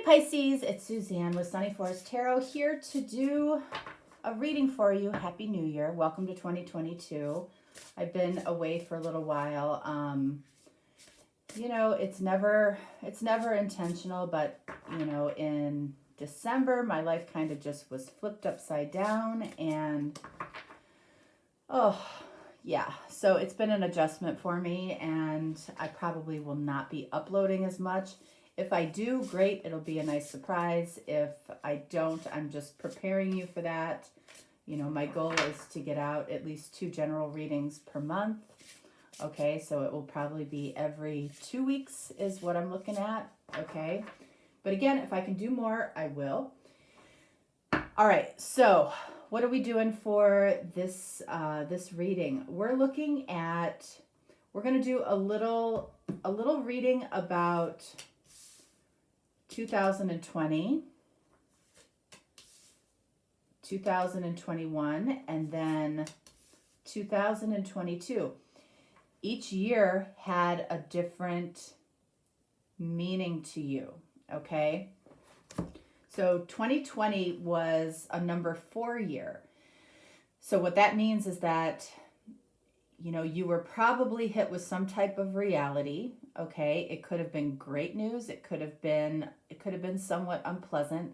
Pisces, it's Suzanne with Sunny Forest Tarot here to do a reading for you. Happy New Year. Welcome to 2022. I've been away for a little while. It's never intentional, but in December, my life kind of just was flipped upside down and so it's been an adjustment for me, and I probably will not be uploading as much. If I do, great, it'll be a nice surprise. If I don't, I'm just preparing you for that. My goal is to get out at least 2 general readings per month. Okay, so it will probably be every 2 weeks is what I'm looking at. Okay, but again, if I can do more, I will. All right, so what are we doing for this this reading? We're going to do a little reading about 2020, 2021, and then 2022. Each year had a different meaning to you, okay? So 2020 was a number 4 year. So what that means is that, you were probably hit with some type of reality, okay? It could have been great news. It could have been somewhat unpleasant.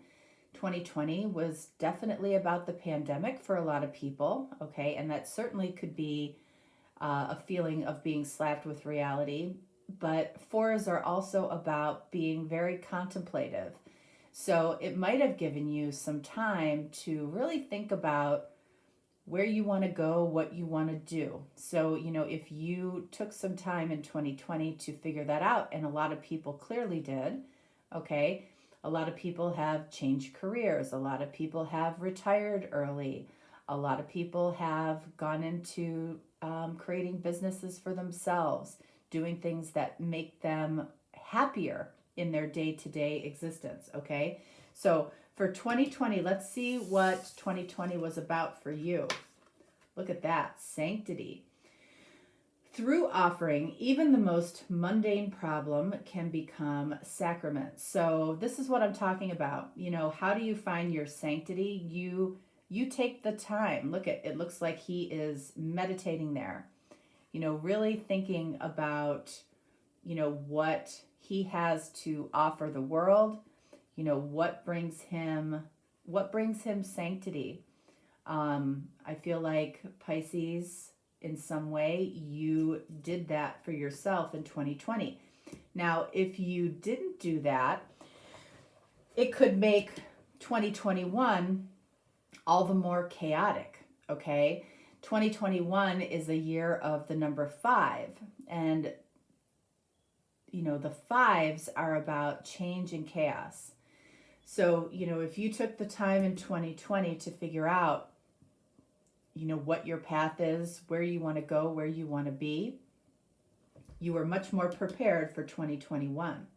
2020 was definitely about the pandemic for a lot of people, okay? And that certainly could be a feeling of being slapped with reality. But 4s are also about being very contemplative. So it might have given you some time to really think about where you want to go, what you want to do. So, if you took some time in 2020 to figure that out, and a lot of people clearly did, okay? A lot of people have changed careers. A lot of people have retired early. A lot of people have gone into creating businesses for themselves, doing things that make them happier in their day-to-day existence, okay? So for 2020, let's see what 2020 was about for you. Look at that, sanctity. Through offering, even the most mundane problem can become sacrament. So this is what I'm talking about. How do you find your sanctity? You take the time. Look, it looks like he is meditating there. Really thinking about, what he has to offer the world, what brings him sanctity. I feel like Pisces, in some way, you did that for yourself in 2020. Now, if you didn't do that, it could make 2021 all the more chaotic, okay? 2021 is a year of the number 5, and the 5s are about change and chaos. So, if you took the time in 2020 to figure out, what your path is, where you want to go, where you want to be, you were much more prepared for 2021.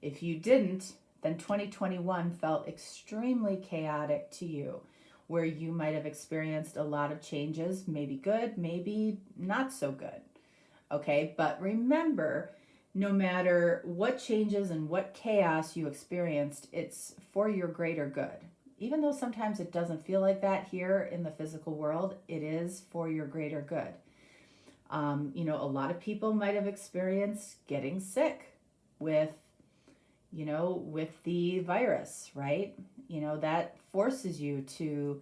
If you didn't, then 2021 felt extremely chaotic to you, where you might have experienced a lot of changes, maybe good, maybe not so good. Okay, but remember, no matter what changes and what chaos you experienced, it's for your greater good. Even though sometimes it doesn't feel like that here in the physical world, it is for your greater good. A lot of people might have experienced getting sick with the virus, right? That forces you to,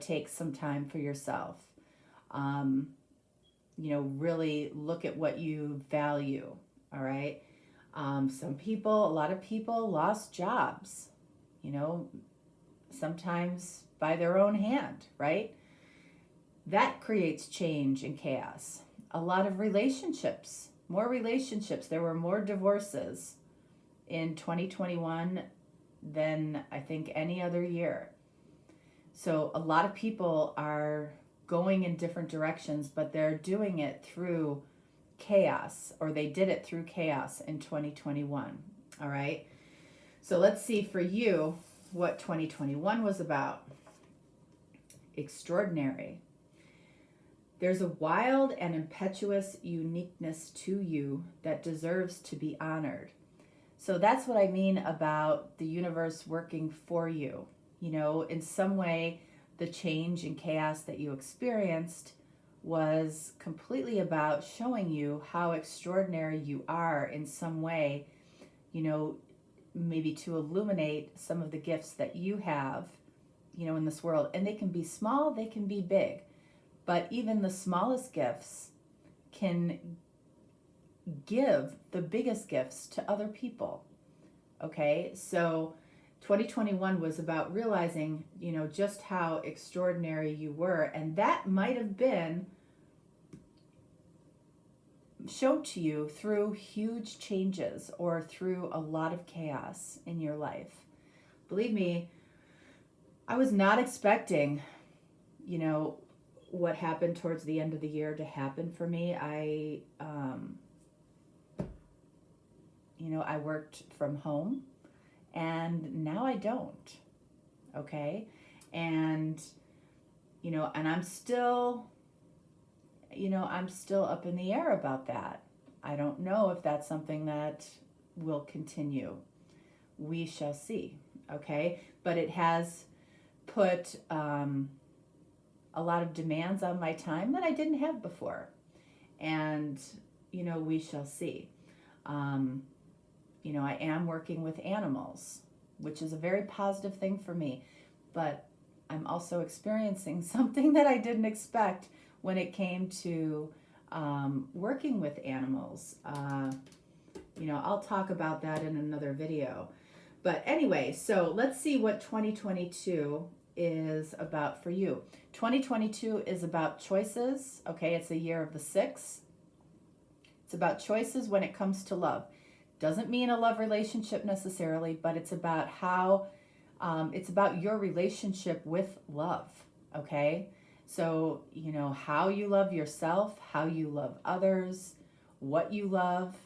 take some time for yourself. Really look at what you value, all right? A lot of people lost jobs, sometimes by their own hand, right? That creates change and chaos. A lot of relationships, more relationships. There were more divorces in 2021 than I think any other year. So a lot of people are going in different directions, but they're doing it through chaos, or they did it through chaos in 2021. All right. So let's see for you what 2021 was about. Extraordinary. There's a wild and impetuous uniqueness to you that deserves to be honored. So that's what I mean about the universe working for you. You know, in some way, the change and chaos that you experienced was completely about showing you how extraordinary you are in some way, you know, maybe to illuminate some of the gifts that you have, you know, in this world. And they can be small, they can be big, but even the smallest gifts can give the biggest gifts to other people. Okay, so 2021 was about realizing, you know, just how extraordinary you were, and that might have been shown to you through huge changes or through a lot of chaos in your life. Believe me, I was not expecting, you know, what happened towards the end of the year to happen for me. I worked from home, and now I don't. Okay, and I'm still up in the air about that. I don't know if that's something that will continue. We shall see. Okay, but it has put a lot of demands on my time that I didn't have before, and we shall see. I am working with animals, which is a very positive thing for me, but I'm also experiencing something that I didn't expect when it came to working with animals. I'll talk about that in another video. But anyway, so let's see what 2022 is about for you. 2022 is about choices. Okay, it's a year of the 6. It's about choices when it comes to love. Doesn't mean a love relationship necessarily, but it's about how, it's about your relationship with love, okay? So, how you love yourself, how you love others, what you love,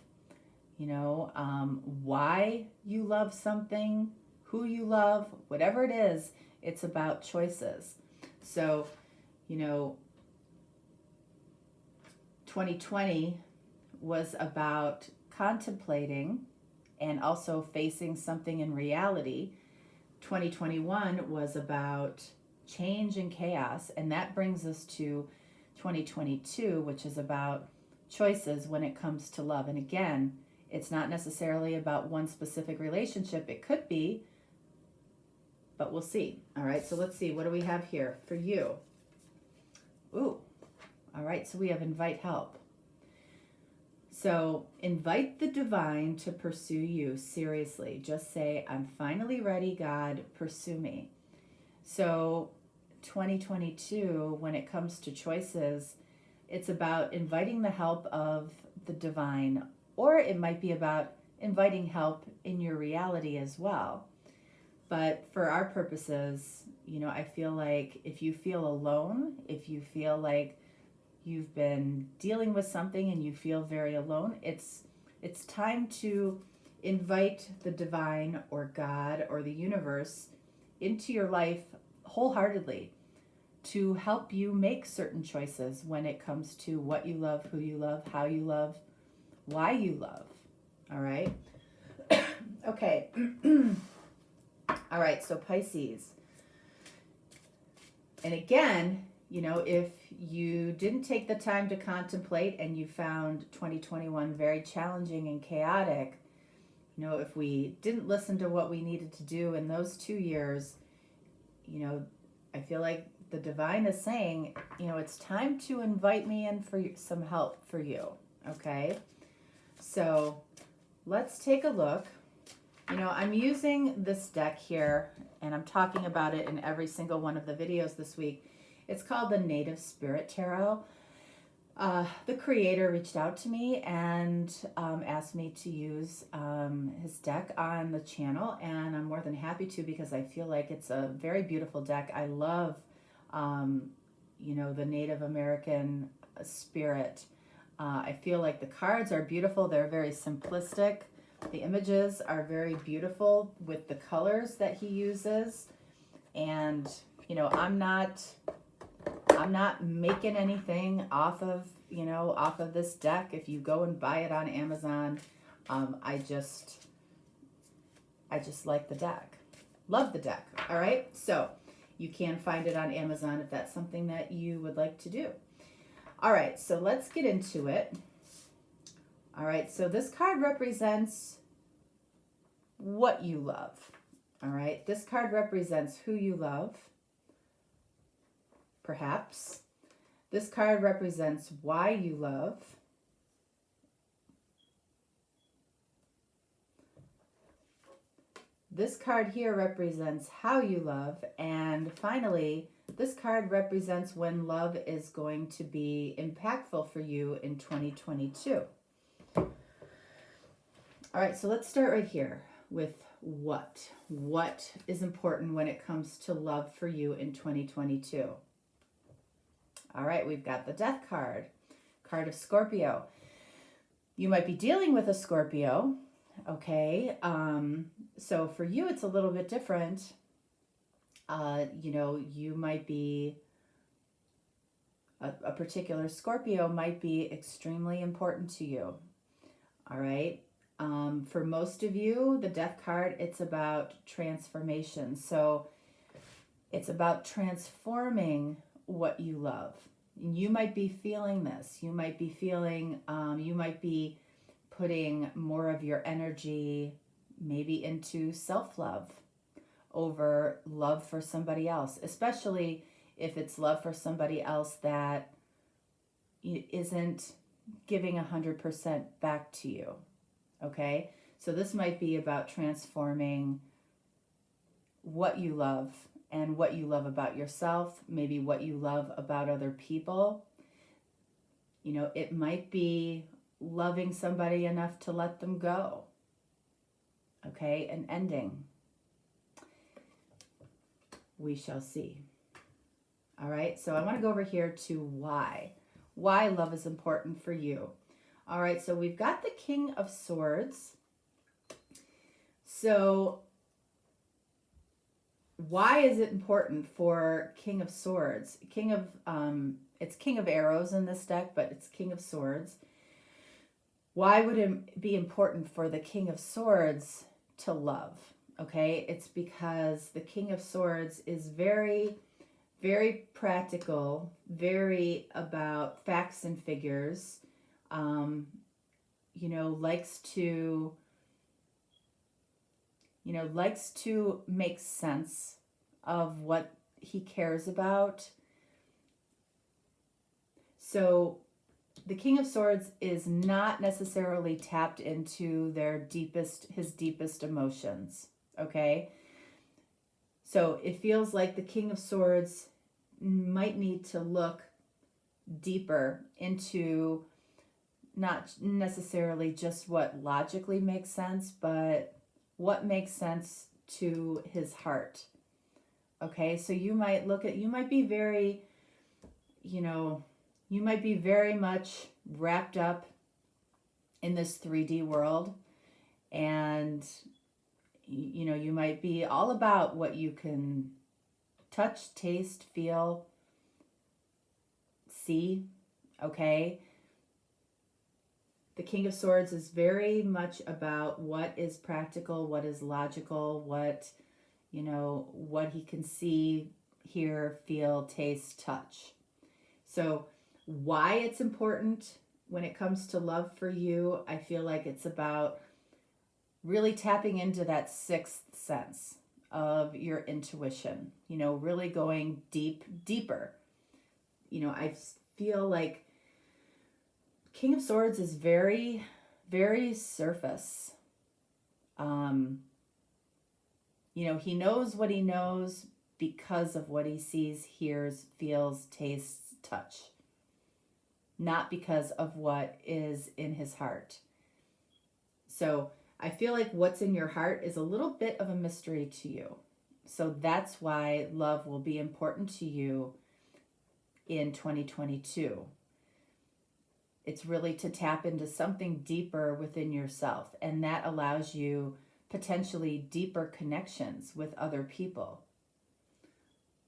why you love something, who you love, whatever it is, it's about choices. So, 2020 was about contemplating and also facing something in reality. 2021 was about change and chaos, and that brings us to 2022, which is about choices when it comes to love. And again, it's not necessarily about one specific relationship. It could be, but we'll see. All right, so let's see. What do we have here for you? Ooh, all right, so we have invite help. So invite the divine to pursue you seriously. Just say, I'm finally ready, God, pursue me. So 2022, when it comes to choices, it's about inviting the help of the divine, or it might be about inviting help in your reality as well. But for our purposes, I feel like if you feel alone, if you feel like you've been dealing with something and you feel very alone, it's time to invite the divine or God or the universe into your life wholeheartedly to help you make certain choices when it comes to what you love, who you love, how you love, why you love. All right? Okay. All right, so Pisces. And again, if you didn't take the time to contemplate and you found 2021 very challenging and chaotic, if we didn't listen to what we needed to do in those 2 years, I feel like the divine is saying, it's time to invite me in for some help for you, okay? So let's take a look. I'm using this deck here, and I'm talking about it in every single one of the videos this week. It's called the Native Spirit Tarot. The creator reached out to me and asked me to use his deck on the channel, and I'm more than happy to because I feel like it's a very beautiful deck. I love, the Native American spirit. I feel like the cards are beautiful. They're very simplistic. The images are very beautiful with the colors that he uses. And, I'm not making anything off of this deck. If you go and buy it on Amazon, I just, I just like the deck. Love the deck. All right. So you can find it on Amazon if that's something that you would like to do. All right. So let's get into it. All right. So this card represents what you love. All right. This card represents who you love. Perhaps. This card represents why you love. This card here represents how you love. And finally, this card represents when love is going to be impactful for you in 2022. All right, so let's start right here with what. What is important when it comes to love for you in 2022? All right, we've got the Death card, card of Scorpio. You might be dealing with a Scorpio, okay? So for you, it's a little bit different. You might be, a particular Scorpio might be extremely important to you, all right? For most of you, the Death card, it's about transformation. So it's about transforming what you love. And you might be feeling this. You might be feeling, you might be putting more of your energy maybe into self-love over love for somebody else, especially if it's love for somebody else that isn't giving 100% back to you. Okay? So this might be about transforming what you love and what you love about yourself, maybe what you love about other people. It might be loving somebody enough to let them go. Okay, an ending. We shall see. All right, so I want to go over here to why love is important for you. All right, so we've got the King of Swords. So why is it important for King of Swords? It's King of Arrows in this deck, but it's King of Swords. Why would it be important for the King of Swords to love? Okay, it's because the King of Swords is very, very practical, very about facts and figures, likes to make sense of what he cares about. So the King of Swords is not necessarily tapped into his deepest emotions, okay? So it feels like the King of Swords might need to look deeper into not necessarily just what logically makes sense, but what makes sense to his heart. Okay, so you might be very, you might be very much wrapped up in this 3D world, and you might be all about what you can touch, taste, feel, see, okay? The King of Swords is very much about what is practical, what is logical, what he can see, hear, feel, taste, touch. So why it's important when it comes to love for you, I feel like it's about really tapping into that sixth sense of your intuition, really going deeper. I feel like King of Swords is very, very surface. He knows what he knows because of what he sees, hears, feels, tastes, touch. Not because of what is in his heart. So I feel like what's in your heart is a little bit of a mystery to you. So that's why love will be important to you in 2022. It's really to tap into something deeper within yourself, and that allows you potentially deeper connections with other people.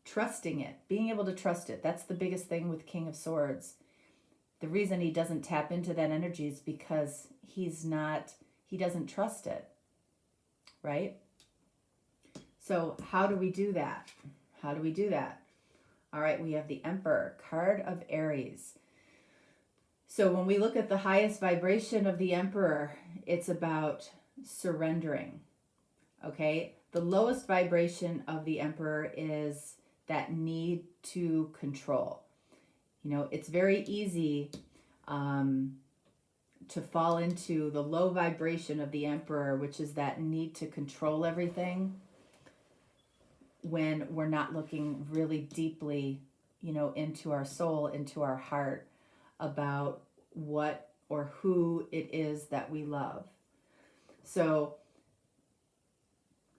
Trusting it, being able to trust it. That's the biggest thing with King of Swords. The reason he doesn't tap into that energy is because he doesn't trust it, right? So how do we do that? How do we do that? All right, we have the Emperor, card of Aries. So when we look at the highest vibration of the Emperor, it's about surrendering. Okay, the lowest vibration of the Emperor is that need to control. You know, it's very easy to fall into the low vibration of the Emperor, which is that need to control everything, when we're not looking really deeply, you know, into our soul, into our heart, about what or who it is that we love. So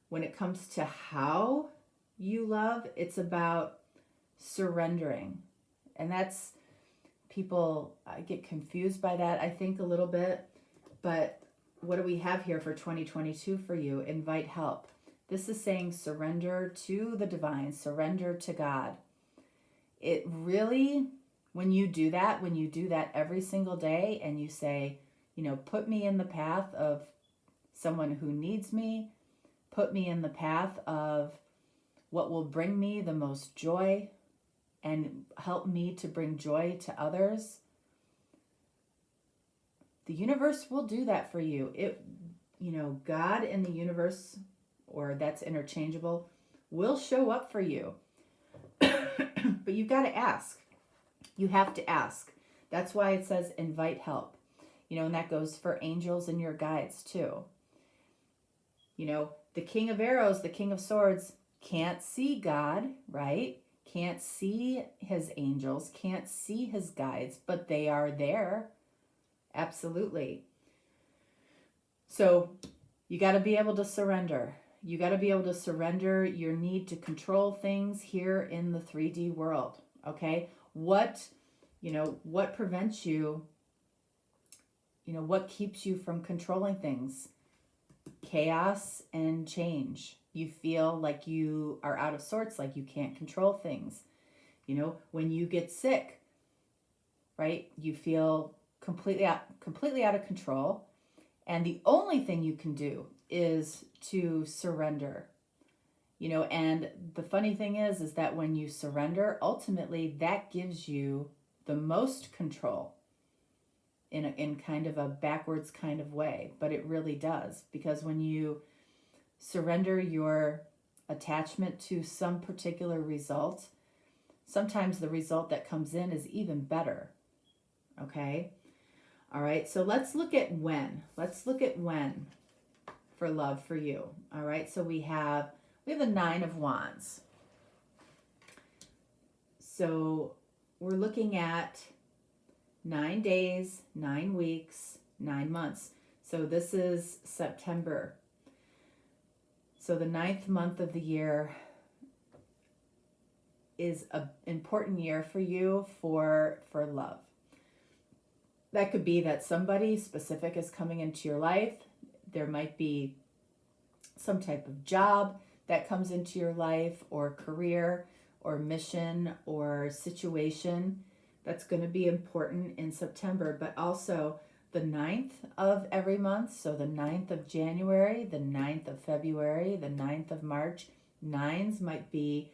when it comes to how you love, it's about surrendering. And that's, people get confused by that, I think, a little bit. But what do we have here for 2022 for you? Invite help. This is saying surrender to the divine, surrender to God. It really, when you do that every single day, and you say, you know, put me in the path of someone who needs me, put me in the path of what will bring me the most joy and help me to bring joy to others, the universe will do that for you. It, you know, God and the universe, or that's interchangeable, will show up for you. But you've got to ask. You have to ask. That's why it says invite help. You know, and that goes for angels and your guides too. You know, the King of Arrows, the King of Swords, can't see God, right? Can't see his angels, can't see his guides, but they are there. Absolutely. So you got to be able to surrender. You got to be able to surrender your need to control things here in the 3D world. Okay? What prevents you, what keeps you from controlling things? Chaos and change. You feel like you are out of sorts, like you can't control things. You know, when you get sick, right? You feel completely out of control. And the only thing you can do is to surrender. You know, and the funny thing is that when you surrender, ultimately that gives you the most control in kind of a backwards kind of way, but it really does, because when you surrender your attachment to some particular result, sometimes the result that comes in is even better. Okay? All right, so let's look at when. Let's look at when for love for you. All right, so we have the 9 of Wands. So we're looking at 9 days, 9 weeks, 9 months. So this is September. So the 9th month of the year is an important year for you for love. That could be that somebody specific is coming into your life. There might be some type of job that comes into your life, or career, or mission, or situation that's going to be important in September. But also the 9th of every month, so the 9th of January, the 9th of February, the 9th of March. 9s might be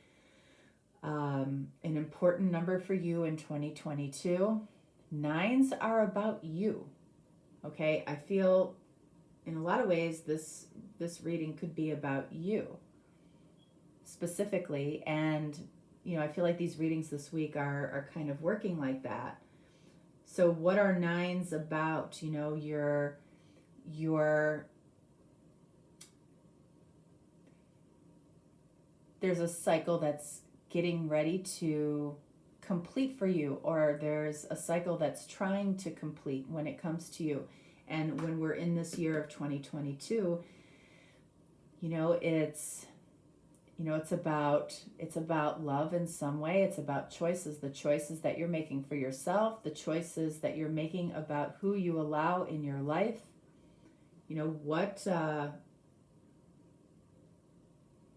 an important number for you in 2022. 9s are about you. Okay, I feel in a lot of ways this reading could be about you specifically, and I feel like these readings this week are kind of working like that. So what are 9s about? Your there's a cycle that's getting ready to complete for you, or there's a cycle that's trying to complete when it comes to you. And when we're in this year of 2022, it's about love in some way. It's about choices, the choices that you're making for yourself, the choices that you're making about who you allow in your life.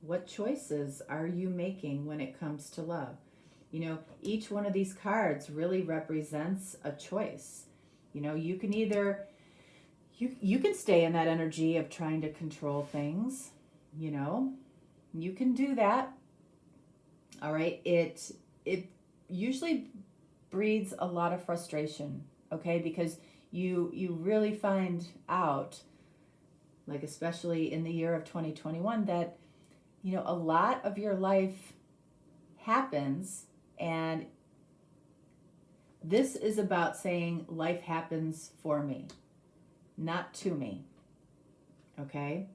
What choices are you making when it comes to love? Each one of these cards really represents a choice. You can either you can stay in that energy of trying to control things, You can do that. All right. It usually breeds a lot of frustration, okay? Because you really find out, like especially in the year of 2021, that a lot of your life happens, and this is about saying life happens for me, not to me. Okay?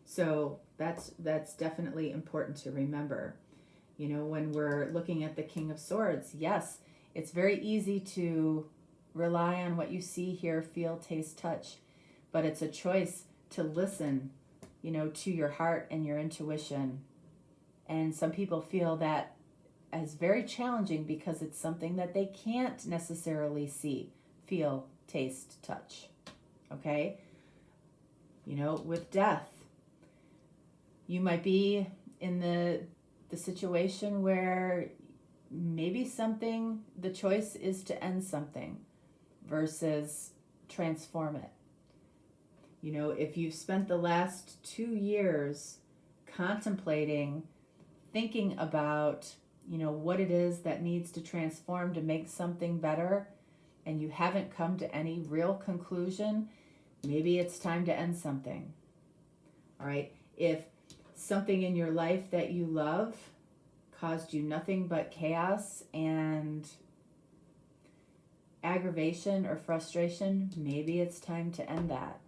So that's definitely important to remember. When we're looking at the King of Swords, yes, it's very easy to rely on what you see, hear, feel, taste, touch, but it's a choice to listen, to your heart and your intuition. And some people feel that as very challenging because it's something that they can't necessarily see, feel, taste, touch. Okay? With death, you might be in the situation where maybe the choice is to end something versus transform it. If you've spent the last 2 years contemplating, thinking about, what it is that needs to transform to make something better, and you haven't come to any real conclusion, maybe it's time to end something. All right? If something in your life that you love caused you nothing but chaos and aggravation or frustration, maybe it's time to end that.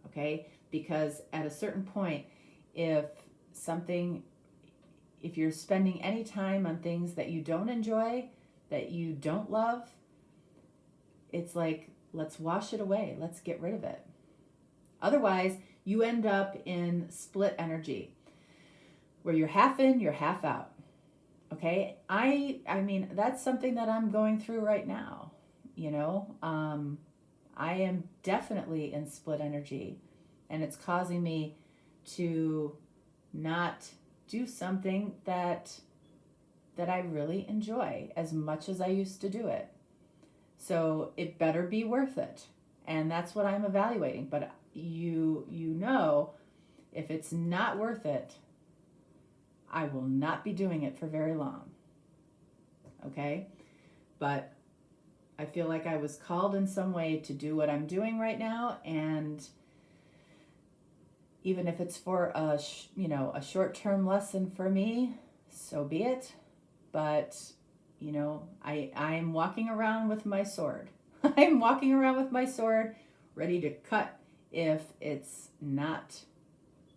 Okay? Because at a certain point, if you're spending any time on things that you don't enjoy, that you don't love, it's like, let's wash it away. Let's get rid of it. Otherwise, you end up in split energy, where you're half in, you're half out. Okay? I mean, that's something that I'm going through right now. I am definitely in split energy, and it's causing me to not do something that I really enjoy as much as I used to do it. So it better be worth it. And that's what I'm evaluating. But if it's not worth it, I will not be doing it for very long. Okay? But I feel like I was called in some way to do what I'm doing right now, and even if it's for a short-term lesson for me, so be it. But I'm walking around with my sword. I'm walking around with my sword, ready to cut if it's not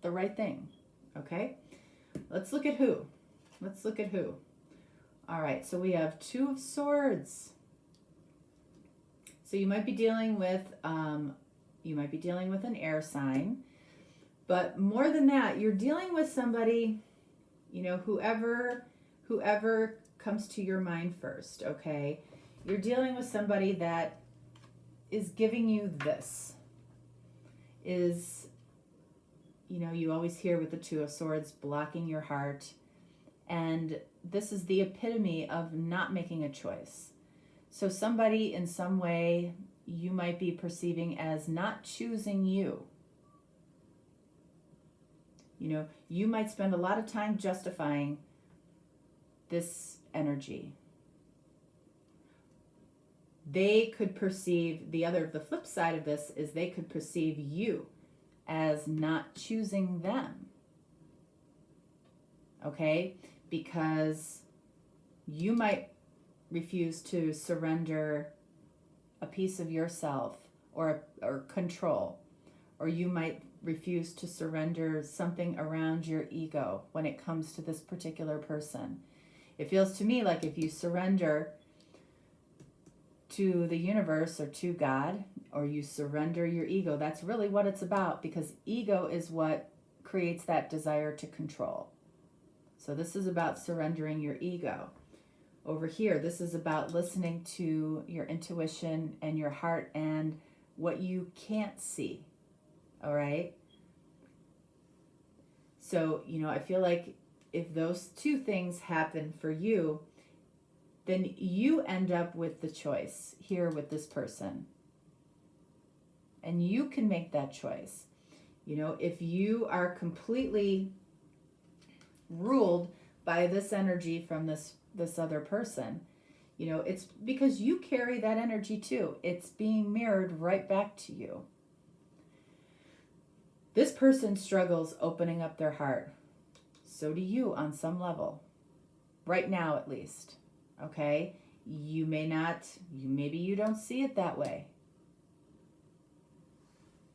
the right thing. Okay? Let's look at who. All right, so we have 2 of Swords. So you might be dealing with an air sign, but more than that, you're dealing with somebody, whoever comes to your mind first. Okay, you're dealing with somebody that is giving you this. You always hear with the 2 of Swords, blocking your heart, and this is the epitome of not making a choice. So somebody in some way you might be perceiving as not choosing you. You might spend a lot of time justifying this energy. They could perceive, the flip side of this is they could perceive you as not choosing them. Okay? Because you might refuse to surrender a piece of yourself or control, or you might refuse to surrender something around your ego when it comes to this particular person. It feels to me like if you surrender to the universe or to God, or you surrender your ego, that's really what it's about, because ego is what creates that desire to control. So this is about surrendering your ego. Over here, this is about listening to your intuition and your heart and what you can't see. All right? So, I feel like if those 2 things happen for you, then you end up with the choice here with this person. And you can make that choice. You know, if you are completely ruled by this energy from this other person, you know, it's because you carry that energy too. It's being mirrored right back to you. This person struggles opening up their heart. So do you on some level. Right now, at least. Okay? You may not, maybe you don't see it that way.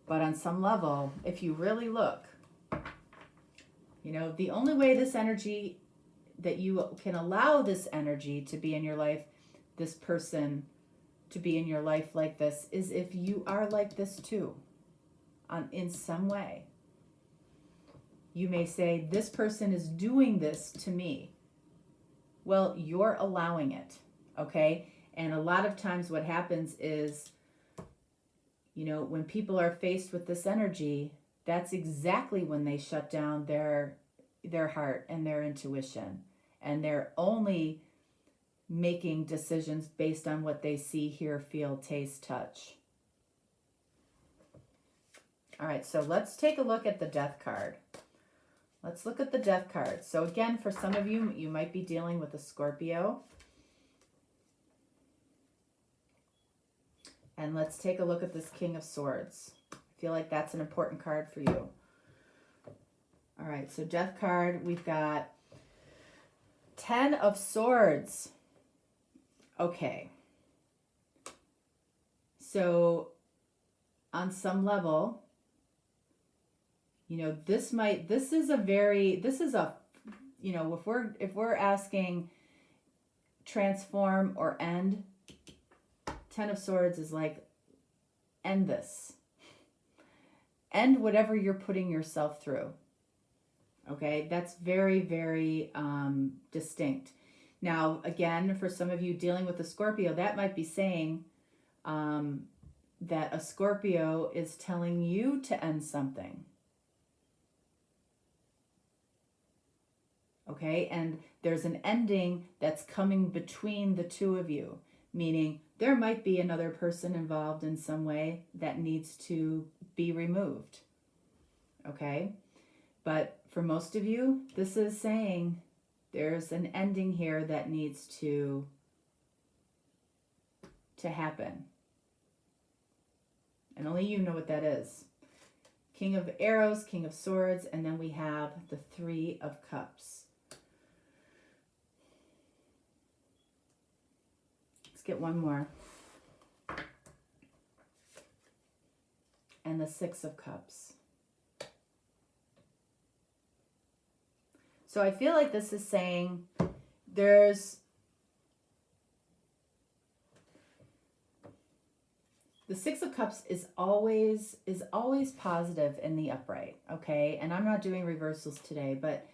But on some level, if you really look, you know, the only way this energy, that you can allow this energy to be in your life, this person to be in your life like this, is if you are like this too, in some way. You may say, this person is doing this to me. Well, you're allowing it, okay? And a lot of times what happens is, you know, when people are faced with this energy, that's exactly when they shut down their heart and their intuition. And they're only making decisions based on what they see, hear, feel, taste, touch. All right, so let's take a look at the Death card. Let's look at the Death card. So again, for some of you, you might be dealing with a Scorpio. And let's take a look at this King of Swords. I feel like that's an important card for you. All right, so Death card, we've got 10 of Swords. Okay. So on some level, you know, this is a, you know, if we're asking transform or end, 10 of Swords is like, end this. End whatever you're putting yourself through. Okay, that's very, very distinct. Now, again, for some of you dealing with a Scorpio, that might be saying that a Scorpio is telling you to end something. Okay, and there's an ending that's coming between the two of you, meaning there might be another person involved in some way that needs to be removed. Okay, but for most of you, this is saying there's an ending here that needs to happen. And only you know what that is. King of Arrows, King of Swords, and then we have the Three of Cups. Let's get one more. And the Six of Cups. So I feel like this is saying there's the Six of Cups is always positive in the upright, okay? And I'm not doing reversals today, but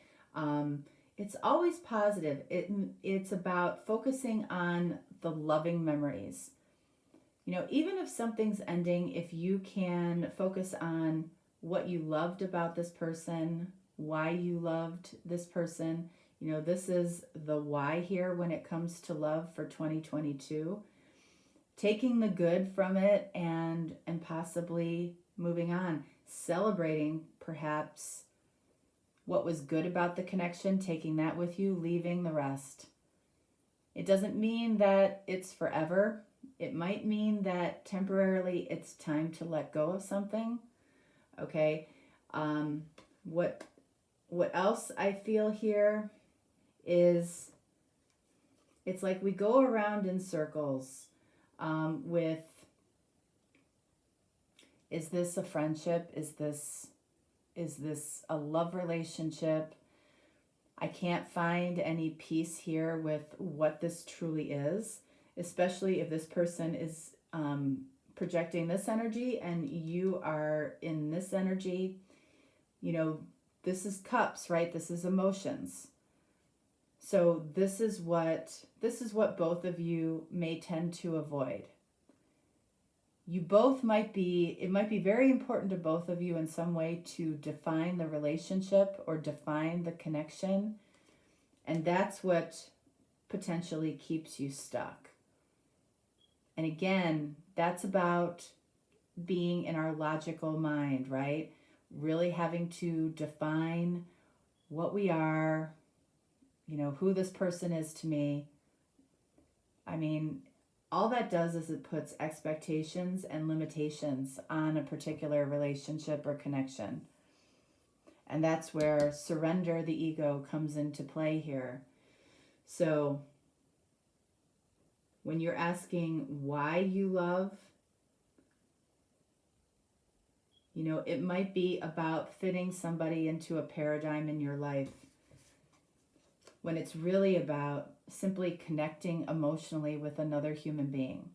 it's always positive. It's about focusing on the loving memories. You know, even if something's ending, if you can focus on what you loved about this person, why you loved this person. You know, this is the why here when it comes to love for 2022. Taking the good from it and possibly moving on. Celebrating perhaps what was good about the connection, taking that with you, leaving the rest. It doesn't mean that it's forever. It might mean that temporarily it's time to let go of something. Okay. What else I feel here is it's like we go around in circles with, is this a friendship? Is this a love relationship? I can't find any peace here with what this truly is, especially if this person is projecting this energy and you are in this energy. You know, this is cups, right? This is emotions. So this is what both of you may tend to avoid. You both might be, it might be very important to both of you in some way to define the relationship or define the connection. And that's what potentially keeps you stuck. And again, that's about being in our logical mind, right? really having to define what we are, who this person is to me. I mean, all that does is it puts expectations and limitations on a particular relationship or connection. And that's where surrender the ego comes into play here. So when you're asking why you love, it might be about fitting somebody into a paradigm in your life, when it's really about simply connecting emotionally with another human being.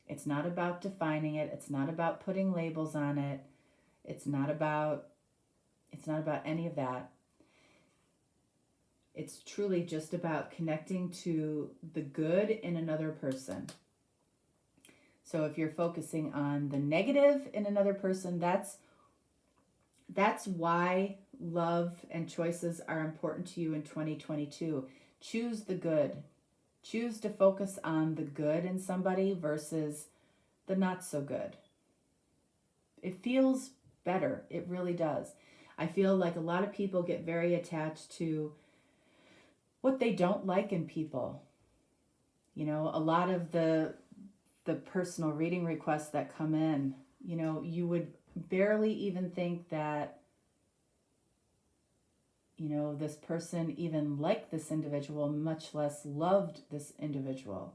It's not about defining it. It's not about putting labels on it. It's not about any of that. It's truly just about connecting to the good in another person. So if you're focusing on the negative in another person, that's why love and choices are important to you in 2022. Choose the good. Choose to focus on the good in somebody versus the not so good. It feels better. It really does. I feel like a lot of people get very attached to what they don't like in people. A lot of the personal reading requests that come in, you would barely even think that, this person even liked this individual, much less loved this individual.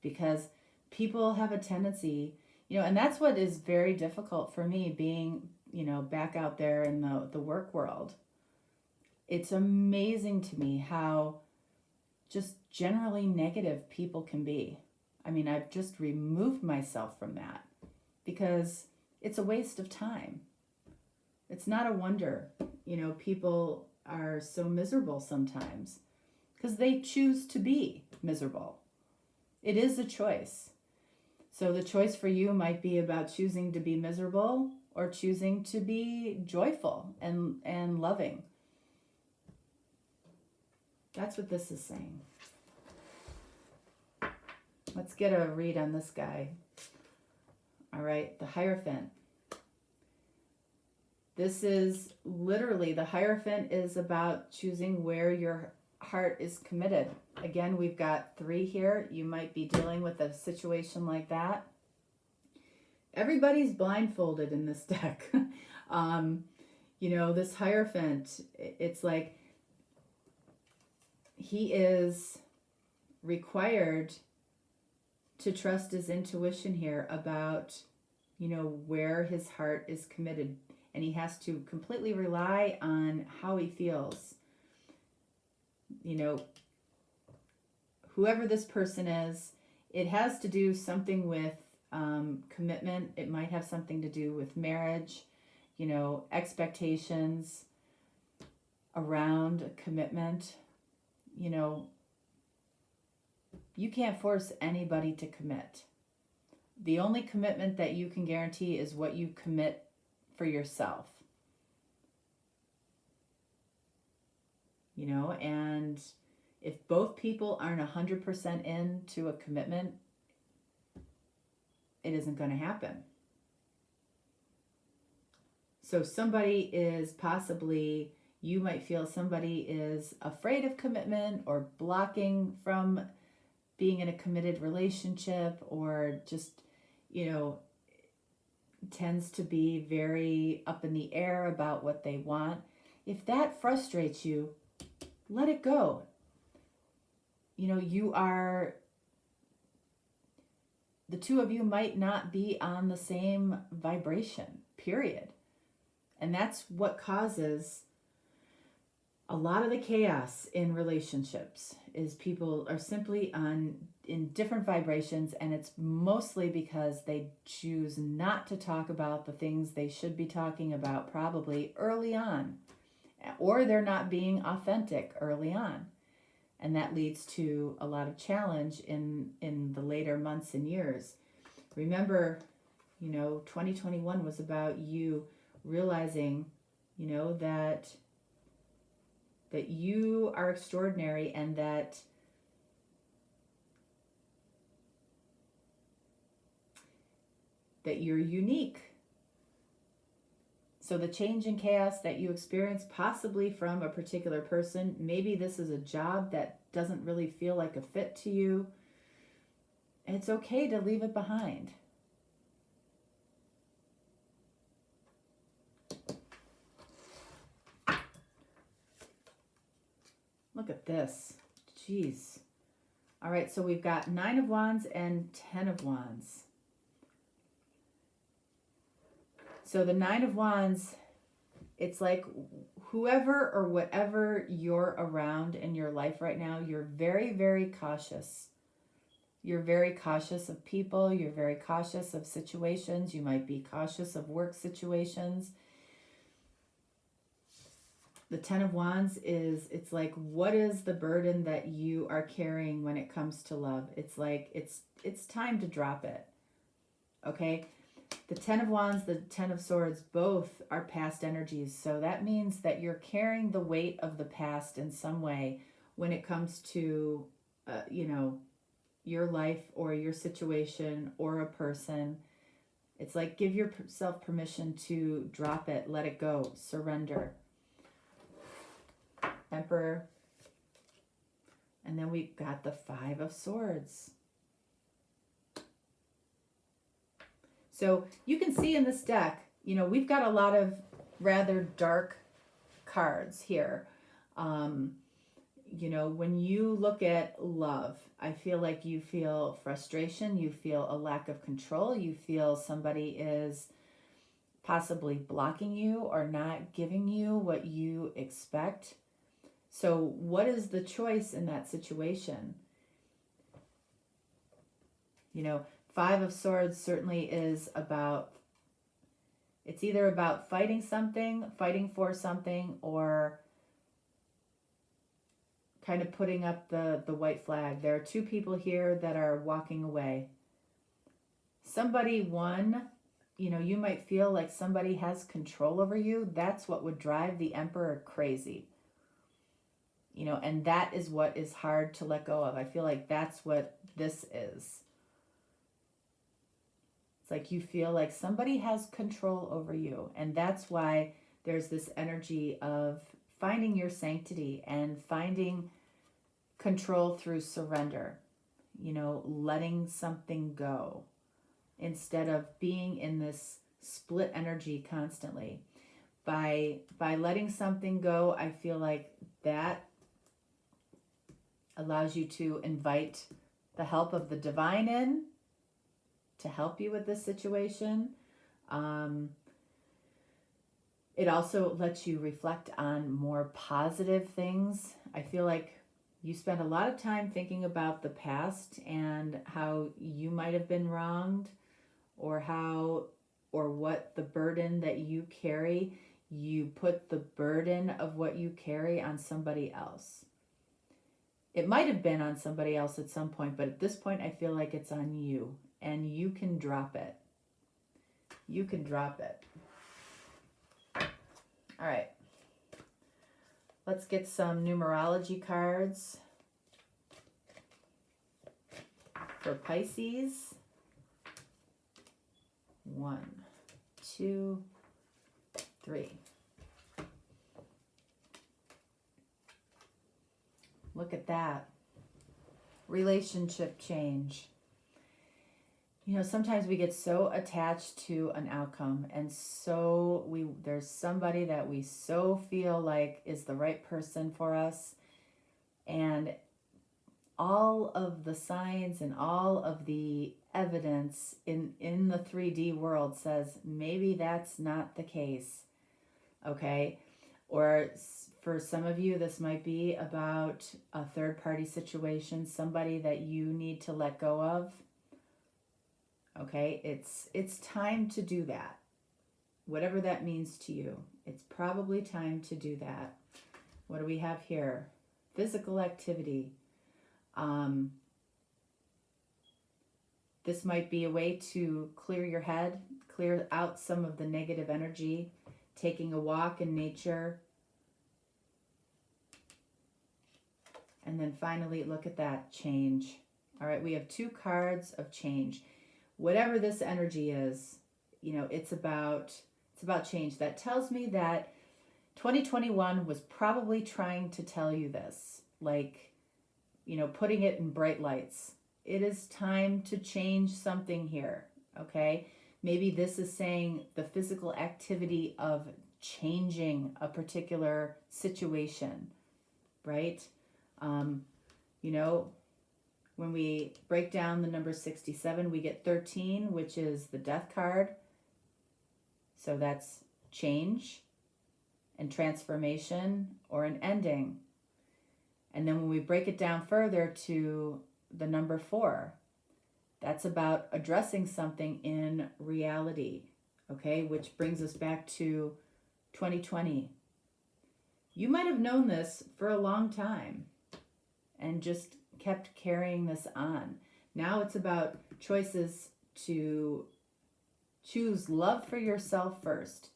Because people have a tendency, and that's what is very difficult for me being, back out there in the work world. It's amazing to me how just generally negative people can be. I mean, I've just removed myself from that because it's a waste of time. It's not a wonder, people are so miserable sometimes because they choose to be miserable. It is a choice. So the choice for you might be about choosing to be miserable or choosing to be joyful and loving. That's what this is saying. Let's get a read on this guy. All right, the Hierophant. This is literally, the Hierophant is about choosing where your heart is committed. Again, we've got 3 here. You might be dealing with a situation like that. Everybody's blindfolded in this deck. This Hierophant, it's like he is required to trust his intuition here about, where his heart is committed. And he has to completely rely on how he feels. Whoever this person is, it has to do something with commitment. It might have something to do with marriage, expectations around commitment. You can't force anybody to commit. The only commitment that you can guarantee is what you commit for yourself. And if both people aren't 100% into a commitment, it isn't going to happen. So somebody is possibly, you might feel somebody is afraid of commitment or blocking from being in a committed relationship, or just, tends to be very up in the air about what they want. If that frustrates you, let it go. The two of you might not be on the same vibration, period. And that's what causes a lot of the chaos in relationships, is people are simply in different vibrations, and it's mostly because they choose not to talk about the things they should be talking about probably early on, or they're not being authentic early on. And that leads to a lot of challenge in the later months and years. Remember, 2021 was about you realizing, that you are extraordinary, and that you're unique. So the change in chaos that you experience, possibly from a particular person, maybe this is a job that doesn't really feel like a fit to you. It's okay to leave it behind. Look at this. Jeez. All right, so we've got 9 of Wands and 10 of Wands. So the 9 of Wands, it's like whoever or whatever you're around in your life right now, you're very, very cautious. You're very cautious of people. You're very cautious of situations. You might be cautious of work situations. The 10 of Wands it's like, what is the burden that you are carrying when it comes to love? It's like, it's time to drop it. Okay? The 10 of Wands, the 10 of Swords, both are past energies. So that means that you're carrying the weight of the past in some way when it comes to, your life or your situation or a person. It's like, give yourself permission to drop it, let it go, surrender. Emperor. And then we got the 5 of Swords. So you can see in this deck, we've got a lot of rather dark cards here. When you look at love, I feel like you feel frustration, you feel a lack of control, you feel somebody is possibly blocking you or not giving you what you expect. So what is the choice in that situation? 5 of Swords certainly is about, it's either about fighting for something, or kind of putting up the white flag. There are 2 people here that are walking away. Somebody, you might feel like somebody has control over you. That's what would drive the Emperor crazy. And that is what is hard to let go of. I feel like that's what this is. It's like you feel like somebody has control over you. And that's why there's this energy of finding your sanctity and finding control through surrender. Letting something go instead of being in this split energy constantly. By letting something go, I feel like that allows you to invite the help of the divine in to help you with this situation. It also lets you reflect on more positive things. I feel like you spend a lot of time thinking about the past and how you might have been wronged, or what the burden that you carry. You put the burden of what you carry on somebody else. It might have been on somebody else at some point, but at this point, I feel like it's on you, and you can drop it. You can drop it. All right. Let's get some numerology cards for Pisces. 1, 2, 3. Look at that. Relationship change. Sometimes we get so attached to an outcome, and there's somebody that we so feel like is the right person for us, and all of the signs and all of the evidence in the 3D world says maybe that's not the case. Okay? Or for some of you, this might be about a third-party situation, somebody that you need to let go of. Okay, it's time to do that. Whatever that means to you, it's probably time to do that. What do we have here? Physical activity. This might be a way to clear your head, clear out some of the negative energy, taking a walk in nature. And then finally, look at that, change. All right, we have 2 cards of change. Whatever this energy is, it's about It's about change. That tells me that 2021 was probably trying to tell you this, like, you know, putting it in bright lights. It is time to change something here, okay? Maybe this is saying the physical activity of changing a particular situation, right? You know, when we break down the number 67, we get 13, which is the death card. So that's change and transformation or an ending. And then when we break it down further to the number 4, that's about addressing something in reality, okay? Which brings us back to 2020. You might have known this for a long time and just kept carrying this on. Now it's about choices to choose love for yourself first.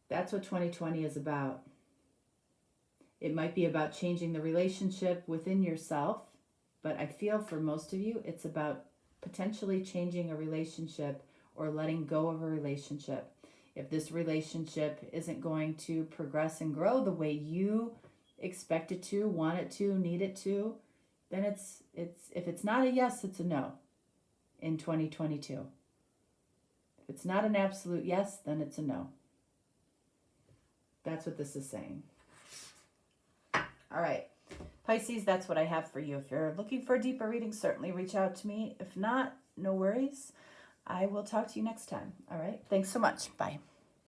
That's what 2020 is about. It might be about changing the relationship within yourself, but I feel for most of you, it's about potentially changing a relationship or letting go of a relationship. If this relationship isn't going to progress and grow the way you expect it to, want it to, need it to, then it's if it's not a yes, it's a no in 2022. If it's not an absolute yes, then it's a no. That's what this is saying. All right, Pisces, that's what I have for you. If you're looking for a deeper reading, certainly reach out to me. If not, no worries. I will talk to you next time. All right, thanks so much. Bye.